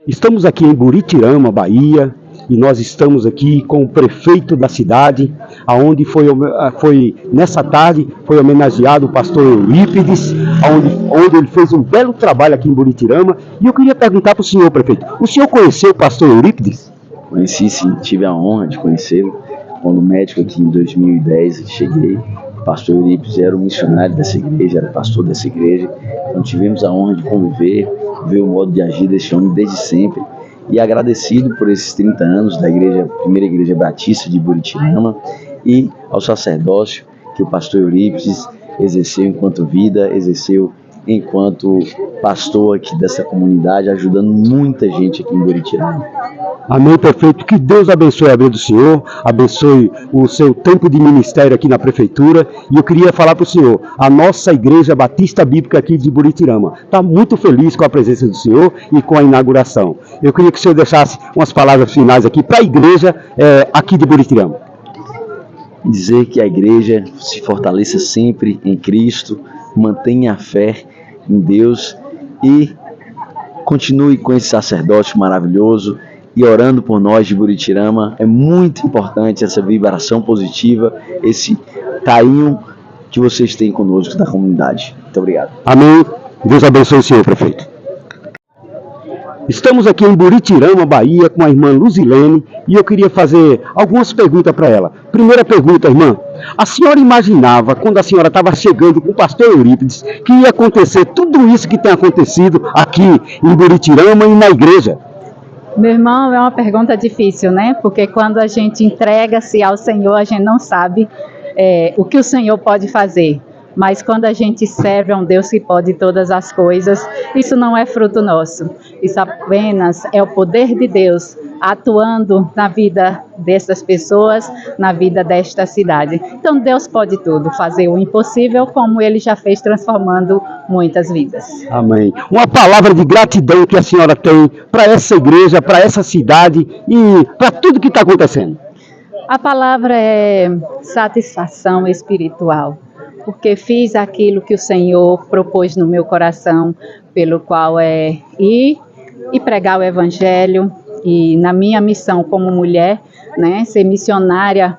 Estamos aqui em Buritirama, Bahia, e nós estamos aqui com o prefeito da cidade, aonde nessa tarde foi homenageado o pastor Eurípides, onde ele fez um belo trabalho aqui em Buritirama. E eu queria perguntar para o senhor, prefeito, o senhor conheceu o pastor Eurípides? Conheci sim, tive a honra de conhecê-lo. Quando médico aqui em 2010 cheguei, o pastor Eurípides era o missionário dessa igreja, era o pastor dessa igreja. Então tivemos a honra de conviver, ver o modo de agir desse homem desde sempre. E agradecido por esses 30 anos da primeira igreja batista de Buritirama e ao sacerdócio que o pastor Eurípides exerceu enquanto vida, exerceu enquanto pastor aqui dessa comunidade, ajudando muita gente aqui em Buritirama. Amém, prefeito. Que Deus abençoe a vida do senhor, abençoe o seu tempo de ministério aqui na prefeitura. E eu queria falar para o senhor, a nossa igreja Batista Bíblica aqui de Buritirama está muito feliz com a presença do senhor e com a inauguração. Eu queria que o senhor deixasse umas palavras finais aqui para a igreja aqui de Buritirama. Dizer que a igreja se fortaleça sempre em Cristo, mantenha a fé em Deus e continue com esse sacerdócio maravilhoso e orando por nós de Buritirama. É muito importante essa vibração positiva, esse carinho que vocês têm conosco da comunidade. Muito obrigado. Amém. Deus abençoe o senhor, prefeito. Estamos aqui em Buritirama, Bahia, com a irmã Luzilene, e eu queria fazer algumas perguntas para ela. Primeira pergunta, irmã. A senhora imaginava, quando a senhora estava chegando com o pastor Eurípides, que ia acontecer tudo isso que tem acontecido aqui em Buritirama e na igreja? Meu irmão, é uma pergunta difícil, né? Porque quando a gente entrega-se ao Senhor, a gente não sabe o que o Senhor pode fazer. Mas quando a gente serve a um Deus que pode todas as coisas, isso não é fruto nosso. Isso apenas é o poder de Deus atuando na vida dessas pessoas, na vida desta cidade. Então Deus pode tudo, fazer o impossível como Ele já fez, transformando muitas vidas. Amém. Uma palavra de gratidão que a senhora tem para essa igreja, para essa cidade e para tudo que está acontecendo. A palavra é satisfação espiritual. Porque fiz aquilo que o Senhor propôs no meu coração, pelo qual é ir e pregar o Evangelho, e na minha missão como mulher, né, ser missionária,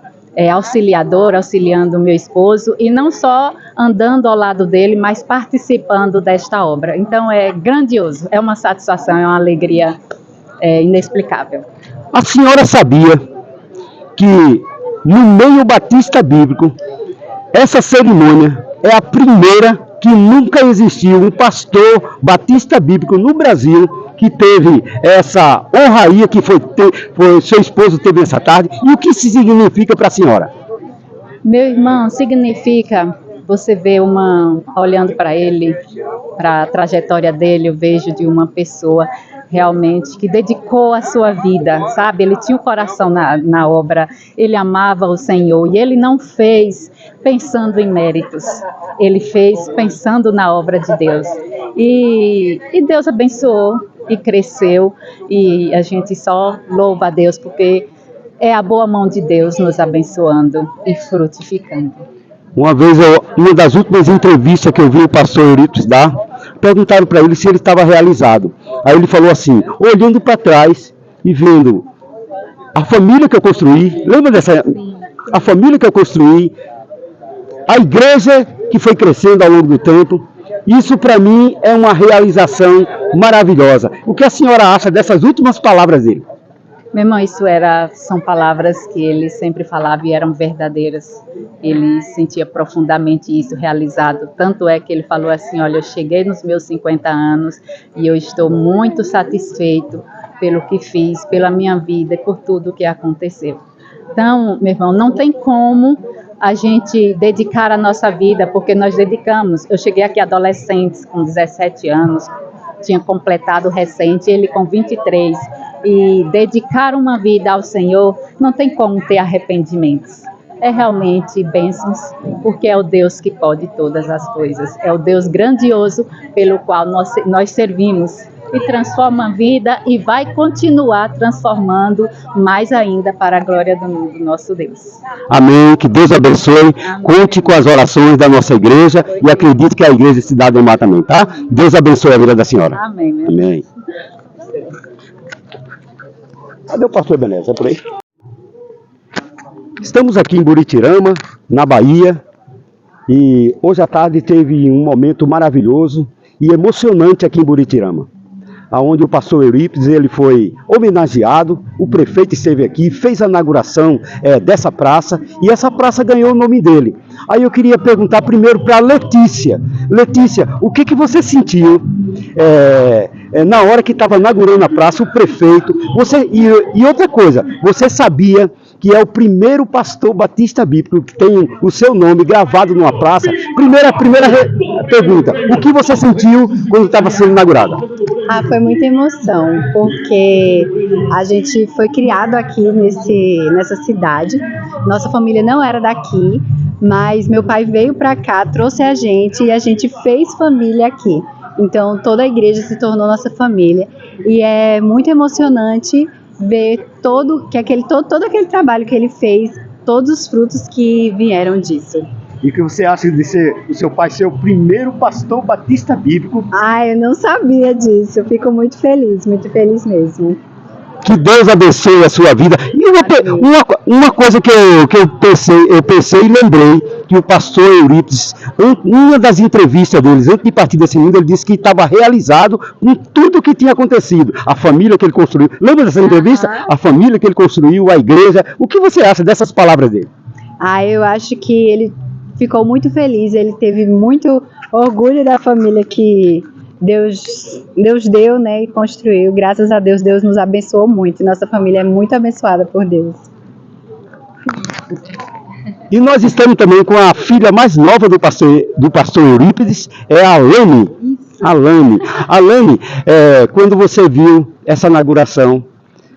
auxiliadora, auxiliando o meu esposo, e não só andando ao lado dele, mas participando desta obra. Então é grandioso, é uma satisfação, é uma alegria inexplicável. A senhora sabia que no meio batista bíblico, essa cerimônia é a primeira que nunca existiu um pastor batista bíblico no Brasil que teve essa honraria que foi seu esposo teve essa tarde? E o que isso significa para a senhora? Meu irmão, significa, você vê olhando para ele, para a trajetória dele, eu vejo de uma pessoa realmente que dedicou a sua vida, sabe? Ele tinha o coração na obra, ele amava o Senhor e ele não fez pensando em méritos, ele fez pensando na obra de Deus. E Deus abençoou e cresceu e a gente só louva a Deus porque é a boa mão de Deus nos abençoando e frutificando. Uma vez, uma das últimas entrevistas que eu vi o pastor Eurípides dar, perguntaram para ele se ele estava realizado. Aí ele falou assim, olhando para trás e vendo a família que eu construí, lembra dessa? A família que eu construí, a igreja que foi crescendo ao longo do tempo, isso para mim é uma realização maravilhosa. O que a senhora acha dessas últimas palavras dele? Meu irmão, são palavras que ele sempre falava e eram verdadeiras. Ele sentia profundamente isso realizado. Tanto é que ele falou assim, olha, eu cheguei nos meus 50 anos e eu estou muito satisfeito pelo que fiz, pela minha vida e por tudo que aconteceu. Então, meu irmão, não tem como a gente dedicar a nossa vida, porque nós dedicamos. Eu cheguei aqui adolescente, com 17 anos, tinha completado recente, ele com 23, e dedicar uma vida ao Senhor não tem como ter arrependimentos. É realmente bênçãos, porque é o Deus que pode todas as coisas. É o Deus grandioso pelo qual nós servimos e transforma a vida e vai continuar transformando mais ainda para a glória do nosso Deus. Amém, que Deus abençoe. Amém. Conte com as orações da nossa igreja e acredite que a igreja Cidade do Mar também, tá? Deus abençoe a vida da senhora. Amém. Amém. Cadê o pastor Ebenezer? É por aí? Estamos aqui em Buritirama, na Bahia, e hoje à tarde teve um momento maravilhoso e emocionante aqui em Buritirama, onde o pastor Eurípides ele foi homenageado, o prefeito esteve aqui, fez a inauguração dessa praça, e essa praça ganhou o nome dele. Aí eu queria perguntar primeiro para a Letícia. Letícia, o que você sentiu na hora que estava inaugurando a praça, o prefeito, e outra coisa, você sabia que é o primeiro pastor batista bíblico que tem o seu nome gravado numa praça? Primeira pergunta, o que você sentiu quando estava sendo inaugurada? Foi muita emoção, porque a gente foi criado aqui nessa cidade. Nossa família não era daqui, mas meu pai veio para cá, trouxe a gente e a gente fez família aqui. Então toda a igreja se tornou nossa família e é muito emocionante ver todo aquele trabalho que ele fez, todos os frutos que vieram disso. E o que você acha de o seu pai ser o primeiro pastor batista bíblico? Eu não sabia disso. Eu fico muito feliz mesmo. Que Deus abençoe a sua vida. E uma coisa que eu pensei e lembrei, que o pastor Eurípides, em uma das entrevistas deles, antes de partir desse mundo, ele disse que estava realizado com tudo o que tinha acontecido. A família que ele construiu. Lembra dessa entrevista? A família que ele construiu, a igreja. O que você acha dessas palavras dele? Eu acho que ele ficou muito feliz, ele teve muito orgulho da família que Deus deu, né, e construiu. Graças a Deus, Deus nos abençoou muito. Nossa família é muito abençoada por Deus. E nós estamos também com a filha mais nova do pastor Eurípides, é a Alane. Alane, quando você viu essa inauguração,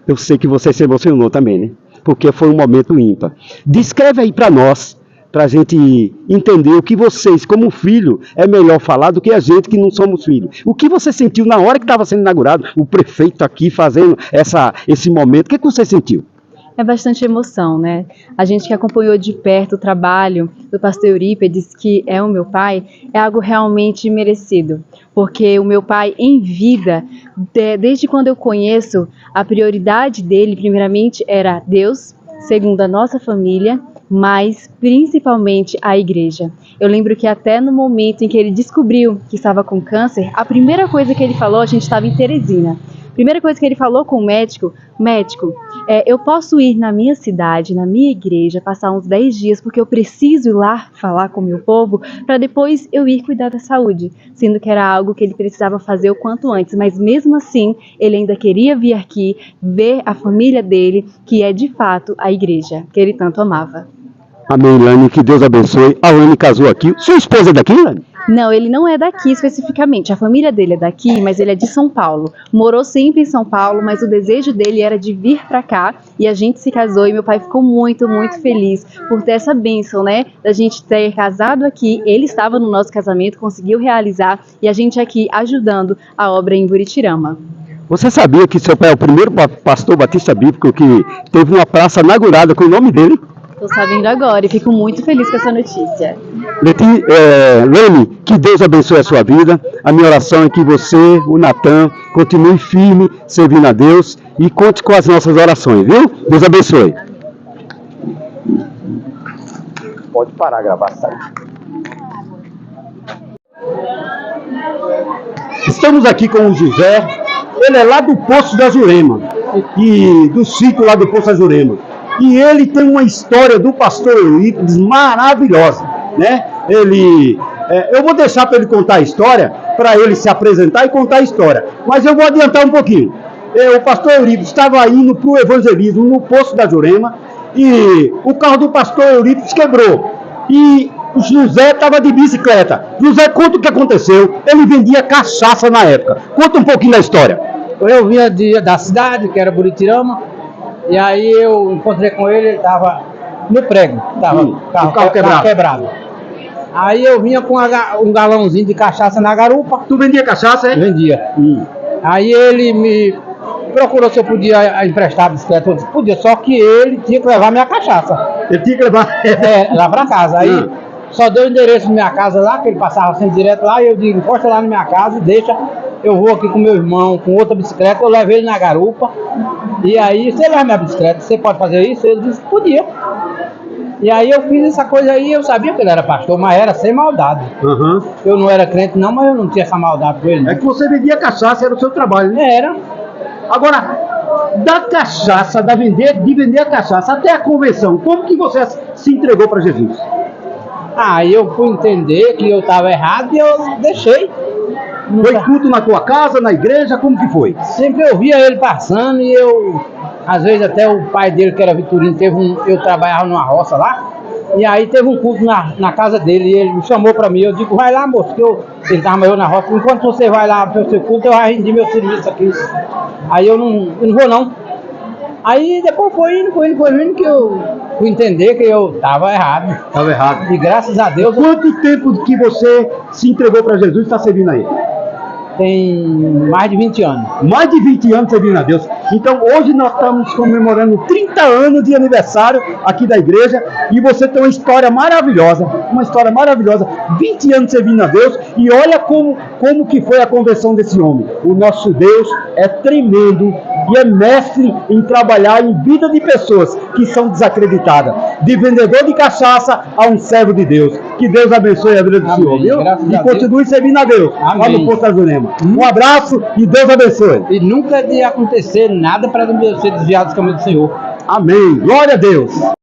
eu sei que você se emocionou também, né? Porque foi um momento ímpar. Descreve aí para nós, para a gente entender o que vocês, como filho, é melhor falar do que a gente que não somos filhos. O que você sentiu na hora que estava sendo inaugurado, o prefeito aqui fazendo esse momento, o que você sentiu? É bastante emoção, né? A gente que acompanhou de perto o trabalho do pastor Eurípides, que é o meu pai, é algo realmente merecido. Porque o meu pai, em vida, desde quando eu conheço, a prioridade dele, primeiramente, era Deus, segundo a nossa família, mas principalmente a igreja. Eu lembro que até no momento em que ele descobriu que estava com câncer, a primeira coisa que ele falou, a gente estava em Teresina, a primeira coisa que ele falou com o médico, eu posso ir na minha cidade, na minha igreja, passar uns 10 dias, porque eu preciso ir lá falar com o meu povo, para depois eu ir cuidar da saúde, sendo que era algo que ele precisava fazer o quanto antes, mas mesmo assim, ele ainda queria vir aqui, ver a família dele, que é de fato a igreja, que ele tanto amava. Amém, Lani, que Deus abençoe. A Lani casou aqui. Sua esposa é daqui, Lani? Não, ele não é daqui especificamente. A família dele é daqui, mas ele é de São Paulo. Morou sempre em São Paulo, mas o desejo dele era de vir para cá e a gente se casou e meu pai ficou muito, muito feliz por ter essa bênção, né? Da gente ter casado aqui. Ele estava no nosso casamento, conseguiu realizar e a gente aqui ajudando a obra em Buritirama. Você sabia que seu pai é o primeiro pastor batista bíblico que teve uma praça inaugurada com o nome dele? Estou sabendo agora e fico muito feliz com essa notícia. Lene, que Deus abençoe a sua vida. A minha oração é que você, o Natan, continue firme, servindo a Deus e conte com as nossas orações, viu? Deus abençoe. Pode parar a gravação. Estamos aqui com o José. Ele é lá do Poço da Jurema, e do sítio lá do Poço da Jurema. E ele tem uma história do pastor Eurípides maravilhosa, né? Eu vou deixar para ele contar a história, para ele se apresentar e contar a história. Mas eu vou adiantar um pouquinho. O pastor Eurípides estava indo para o evangelismo no Poço da Jurema e o carro do pastor Eurípides quebrou. E o José estava de bicicleta. José, conta o que aconteceu. Ele vendia cachaça na época. Conta um pouquinho da história. Eu vinha da cidade, que era Buritirama. E aí eu encontrei com ele, ele estava no prego, o carro quebrado. Aí eu vinha com um galãozinho de cachaça na garupa. Tu vendia cachaça, é? Vendia. Aí ele me procurou se eu podia emprestar a bicicleta. Eu disse, podia, só que ele tinha que levar minha cachaça. Ele tinha que levar? Lá pra casa. Aí só deu o endereço da minha casa lá, que ele passava sempre direto lá, e eu digo, encosta lá na minha casa e deixa eu vou aqui com meu irmão, com outra bicicleta, eu levo ele na garupa, e aí, você leva minha bicicleta, você pode fazer isso? Ele disse, podia. E aí eu fiz essa coisa aí, eu sabia que ele era pastor, mas era sem maldade. Uhum. Eu não era crente não, mas eu não tinha essa maldade com ele. É que você vendia cachaça, era o seu trabalho, né? Era. Agora, da cachaça, de vender a cachaça até a conversão, como que você se entregou para Jesus? Aí eu fui entender que eu estava errado e eu deixei. Foi culto na tua casa, na igreja, como que foi? Sempre eu via ele passando e eu, às vezes até o pai dele, que era Vitorino, eu trabalhava numa roça lá, e aí teve um culto na casa dele, e ele me chamou pra mim, eu digo, vai lá moço, que ele estava eu na roça, enquanto você vai lá pro seu culto, eu vai rendir meu serviço aqui. Aí eu não vou não. Aí depois foi indo que eu fui entender que eu estava errado. Estava errado. E graças a Deus... Quanto tempo que você se entregou para Jesus e está servindo a Ele? Tem mais de 20 anos. Mais de 20 anos servindo a Deus. Então hoje nós estamos comemorando 30 anos de aniversário aqui da igreja e você tem uma história maravilhosa, 20 anos servindo a Deus e olha como que foi a conversão desse homem. O nosso Deus é tremendo e é mestre em trabalhar em vida de pessoas que são desacreditadas. De vendedor de cachaça a um servo de Deus. Que Deus abençoe a vida do senhor, viu? E continue servindo a Deus. Amém. Lá no Posto Azurema. Um abraço e Deus abençoe. E nunca de acontecer nada para ser desviado dos caminhos do Senhor. Amém. Glória a Deus.